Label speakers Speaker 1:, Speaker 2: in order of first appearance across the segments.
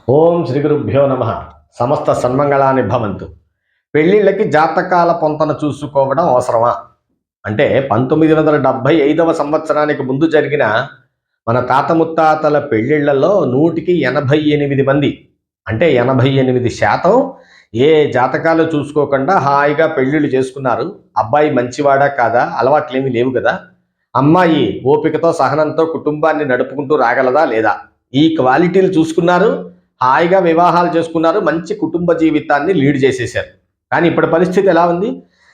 Speaker 1: ఓం శ్రీ గురుభ్యో నమ. సమస్త సన్మంగళాన్ని భవంతు. పెళ్ళిళ్ళకి జాతకాల పొంతన చూసుకోవడం అవసరమా అంటే 1975వ సంవత్సరానికి ముందు జరిగిన మన తాత ముత్తాతల పెళ్ళిళ్ళలో 188 మంది అంటే 88% ఏ జాతకాలు చూసుకోకుండా హాయిగా పెళ్ళిళ్ళు చేసుకున్నారు. అబ్బాయి మంచివాడా కాదా, అలవాట్లేమీ లేవు కదా, అమ్మాయి ఓపికతో సహనంతో కుటుంబాన్ని నడుపుకుంటూ రాగలదా లేదా, ఈ క్వాలిటీలు చూసుకున్నారు. హాయిగా వివాహాలు చేసుకున్నారు, మంచి కుటుంబ జీవితాన్ని లీడ్ చేసేసారు. కానీ ఇప్పుడు పరిస్థితి ఎలా ఉంది?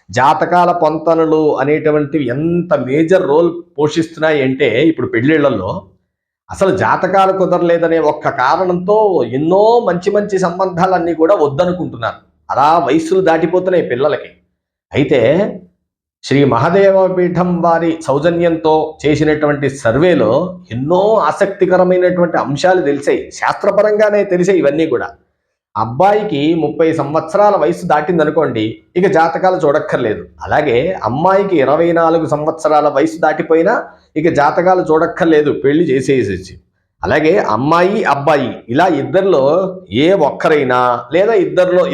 Speaker 1: జాతకాల పొంతనలు అనేటువంటివి ఎంత మేజర్ రోల్ పోషిస్తున్నాయి అంటే ఇప్పుడు పెళ్ళిళ్ళల్లో అసలు జాతకాలు కుదరలేదనే ఒక్క కారణంతో ఎన్నో మంచి మంచి సంబంధాలన్నీ కూడా వద్దనుకుంటున్నారు. అలా వయస్సులు దాటిపోతున్నాయి పిల్లలకి. అయితే శ్రీ మహాదేవ పీఠం వారి సౌజన్యంతో చేసినటువంటి సర్వేలో ఎన్నో ఆసక్తికరమైనటువంటి అంశాలు తెలిసాయి. శాస్త్రపరంగానే తెలిసాయి ఇవన్నీ కూడా. అబ్బాయికి 30 సంవత్సరాల వయసు దాటిందనుకోండి, ఇక జాతకాలు చూడక్కర్లేదు. అలాగే అమ్మాయికి 24 సంవత్సరాల వయసు దాటిపోయినా ఇక జాతకాలు చూడక్కర్లేదు, పెళ్లి చేసేసి. అలాగే అమ్మాయి అబ్బాయి ఇలా ఇద్దరిలో ఏ ఒక్కరైనా లేదా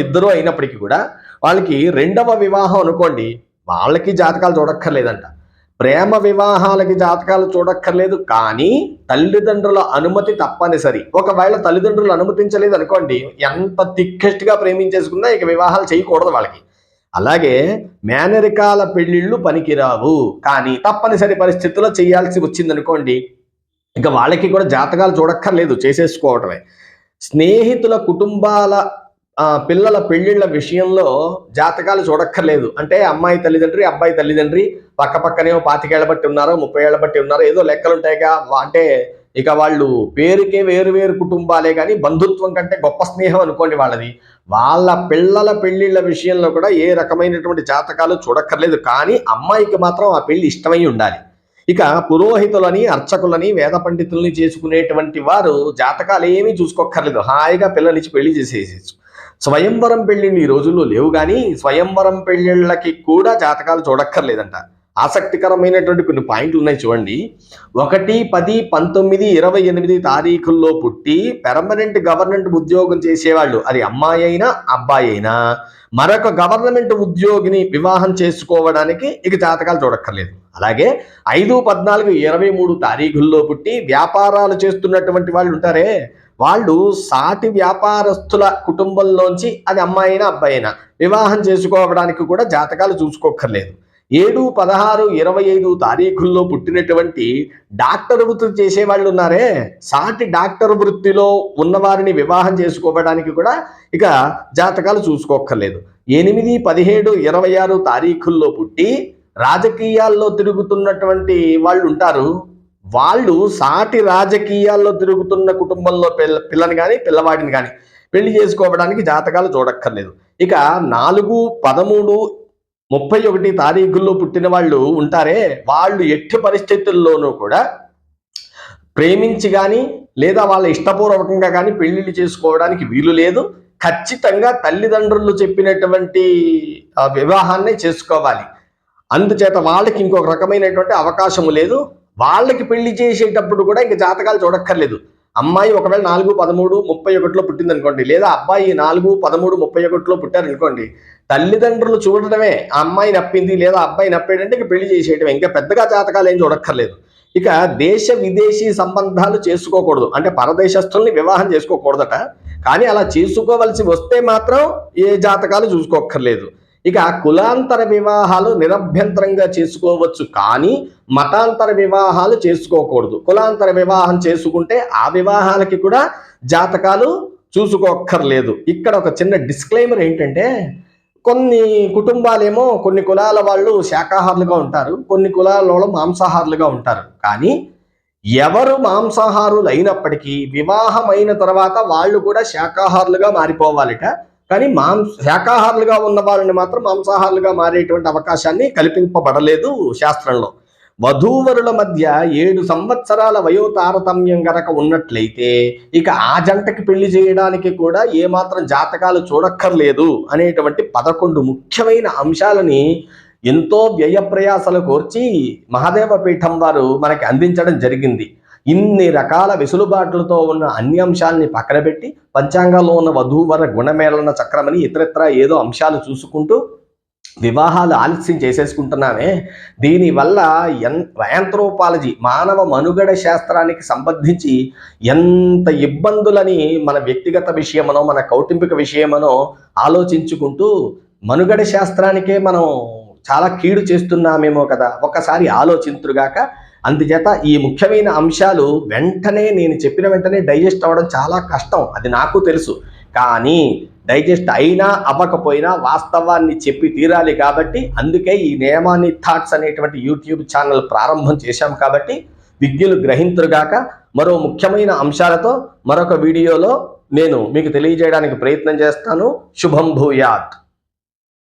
Speaker 1: ఇద్దరు అయినప్పటికీ కూడా వాళ్ళకి రెండవ వివాహం అనుకోండి, వాళ్ళకి జాతకాలు చూడక్కర్లేదంట. ప్రేమ వివాహాలకి జాతకాలు చూడక్కర్లేదు, కానీ తల్లిదండ్రుల అనుమతి తప్పనిసరి. ఒకవేళ తల్లిదండ్రులు అనుమతించలేదు అనుకోండి, ఎంత థిక్కెస్ట్గా ప్రేమించేసుకున్నా ఇక వివాహాలు చేయకూడదు వాళ్ళకి. అలాగే మేనరికాల పెళ్లిళ్ళు పనికిరావు, కానీ తప్పనిసరి పరిస్థితుల్లో చేయాల్సి వచ్చిందనుకోండి, ఇక వాళ్ళకి కూడా జాతకాలు చూడక్కర్లేదు, చేసేసుకోవటమే. స్నేహితుల కుటుంబాల పిల్లల పెళ్లిళ్ళ విషయంలో జాతకాలు చూడక్కర్లేదు. అంటే అమ్మాయి తల్లిదండ్రి అబ్బాయి తల్లిదండ్రి పక్క పక్కనేమో 25 ఏళ్ల బట్టి ఉన్నారో 30 ఏళ్ల బట్టి ఉన్నారో ఏదో లెక్కలు ఉంటాయిగా. అంటే ఇక వాళ్ళు పేరుకే వేరు వేరు కుటుంబాలే, కానీ బంధుత్వం కంటే గొప్ప స్నేహం అనుకోండి వాళ్ళది. వాళ్ళ పిల్లల పెళ్లిళ్ళ విషయంలో కూడా ఏ రకమైనటువంటి జాతకాలు చూడక్కర్లేదు, కానీ అమ్మాయికి మాత్రం ఆ పెళ్లి ఇష్టమై ఉండాలి. ఇక పురోహితులని అర్చకులని వేద పండితుల్ని చేసుకునేటువంటి వారు జాతకాలు ఏమీ చూసుకోక్కర్లేదు, హాయిగా పిల్లనిచ్చి పెళ్లి చేసేయచ్చు. స్వయంవరం పెళ్లిళ్ళు ఈ రోజుల్లో లేవు, కానీ స్వయంవరం పెళ్లిళ్ళకి కూడా జాతకాలు చూడక్కర్లేదంట. ఆసక్తికరమైనటువంటి కొన్ని పాయింట్లు ఉన్నాయి చూడండి. 1, 10, 19, 28 తారీఖుల్లో పుట్టి పెర్మనెంట్ గవర్నమెంట్ ఉద్యోగం చేసేవాళ్ళు, అది అమ్మాయి అయినా అబ్బాయి అయినా, మరొక గవర్నమెంట్ ఉద్యోగిని వివాహం చేసుకోవడానికి ఇక జాతకాలు చూడక్కర్లేదు. అలాగే 5, 14, 23 తారీఖుల్లో పుట్టి వ్యాపారాలు చేస్తున్నటువంటి వాళ్ళు ఉంటారే, వాళ్ళు సాటి వ్యాపారస్తుల కుటుంబంలోంచి, అది అమ్మాయి అయినా అబ్బాయి అయినా, వివాహం చేసుకోవడానికి కూడా జాతకాలు చూసుకోక్కర్లేదు. 7, 16, 25 తారీఖుల్లో పుట్టినటువంటి డాక్టర్ వృత్తి చేసేవాళ్ళు ఉన్నారే, సాటి డాక్టర్ వృత్తిలో ఉన్నవారిని వివాహం చేసుకోవడానికి కూడా ఇక జాతకాలు చూసుకోక్కర్లేదు. 8, 17, 26 తారీఖుల్లో పుట్టి రాజకీయాల్లో తిరుగుతున్నటువంటి వాళ్ళు ఉంటారు, వాళ్ళు సాటి రాజకీయాల్లో తిరుగుతున్న కుటుంబంలో పిల్లని కానీ పిల్లవాడిని కానీ పెళ్లి చేసుకోవడానికి జాతకాలు చూడక్కర్లేదు. ఇక 4, 13, 31 తారీఖుల్లో పుట్టిన వాళ్ళు ఉంటారే, వాళ్ళు ఎట్టి పరిస్థితుల్లోనూ కూడా ప్రేమించి కానీ లేదా వాళ్ళ ఇష్టపూర్వకంగా కానీ పెళ్లిళ్ళు చేసుకోవడానికి వీలు లేదు. ఖచ్చితంగా తల్లిదండ్రులు చెప్పినటువంటి వివాహాన్నే చేసుకోవాలి. అందుచేత వాళ్ళకి ఇంకొక రకమైనటువంటి అవకాశము లేదు. వాళ్ళకి పెళ్లి చేసేటప్పుడు కూడా ఇంక జాతకాలు చూడక్కర్లేదు. అమ్మాయి ఒకవేళ 4, 13, 31లో పుట్టింది అనుకోండి, లేదా అబ్బాయి 4, 13, 31లో పుట్టారు అనుకోండి, తల్లిదండ్రులు చూడటమే ఆ అమ్మాయి నప్పింది లేదా అబ్బాయి నప్పాడంటే ఇక పెళ్లి చేసేయటమే, ఇంకా పెద్దగా జాతకాలు ఏం చూడక్కర్లేదు. ఇక దేశ విదేశీ సంబంధాలు చేసుకోకూడదు, అంటే పరదేశస్తుల్ని వివాహం చేసుకోకూడదట. కానీ అలా చేసుకోవలసి వస్తే మాత్రం ఏ జాతకాలు చూసుకోక్కర్లేదు. ఇక కులాంతర వివాహాలు నిరభ్యంతరంగా చేసుకోవచ్చు, కానీ మతాంతర వివాహాలు చేసుకోకూడదు. కులాంతర వివాహం చేసుకుంటే ఆ వివాహాలకి కూడా జాతకాలు చూసుకోక్కర్లేదు. ఇక్కడ ఒక చిన్న డిస్క్లైమర్ ఏంటంటే, కొన్ని కుటుంబాలేమో కొన్ని కులాల వాళ్ళు శాకాహారులుగా ఉంటారు, కొన్ని కులాల వాళ్ళు మాంసాహారులుగా ఉంటారు. కానీ ఎవరు మాంసాహారులు అయినప్పటికీ వివాహం అయిన తర్వాత వాళ్ళు కూడా శాకాహారులుగా మారిపోవాలిట. కానీ శాకాహారులుగా ఉన్న వాళ్ళని మాత్రం మాంసాహారులుగా మారేటువంటి అవకాశాన్ని కల్పింపబడలేదు శాస్త్రంలో. వధూవరుల మధ్య 7 సంవత్సరాల వయో తారతమ్యం గనక ఉన్నట్లయితే ఇక ఆ జంటకి పెళ్లి చేయడానికి కూడా ఏమాత్రం జాతకాలు చూడక్కర్లేదు అనేటువంటి 11 ముఖ్యమైన అంశాలని ఎంతో వ్యయ ప్రయాసలు కోర్చి మహాదేవ పీఠం వారు మనకి అందించడం జరిగింది. ఇన్ని రకాల వెసులుబాట్లతో ఉన్న అన్ని అంశాలని పక్కన పెట్టి పంచాంగంలో ఉన్న వధూవర గుణమేళన చక్రమని ఇతరత్ర ఏదో అంశాలు చూసుకుంటూ వివాహాలు ఆలస్యం చేసేసుకుంటున్నామే. దీనివల్ల యాంథ్రోపాలజీ మానవ మనుగడ శాస్త్రానికి సంబంధించి ఎంత ఇబ్బందులని మన వ్యక్తిగత విషయమనో మన కౌటుంబిక విషయమనో ఆలోచించుకుంటూ మనుగడ శాస్త్రానికే మనం చాలా కీడు చేస్తున్నామేమో కదా, ఒకసారి ఆలోచింతురుగాక. అందుచేత ఈ ముఖ్యమైన అంశాలు వెంటనే నేను చెప్పిన వెంటనే డైజెస్ట్ అవ్వడం చాలా కష్టం, అది నాకు తెలుసు. కానీ డైజెస్ట్ అయినా అవ్వకపోయినా వాస్తవాన్ని చెప్పి తీరాలి కాబట్టి అందుకే ఈ నియమాన్ని థాట్స్ అనేటువంటి యూట్యూబ్ ఛానల్ ప్రారంభం చేశాం. కాబట్టి విజ్ఞులు గ్రహింతురుగాక. మరో ముఖ్యమైన అంశాలతో మరొక వీడియోలో నేను మీకు తెలియజేయడానికి ప్రయత్నం చేస్తాను. శుభం భూయాత్.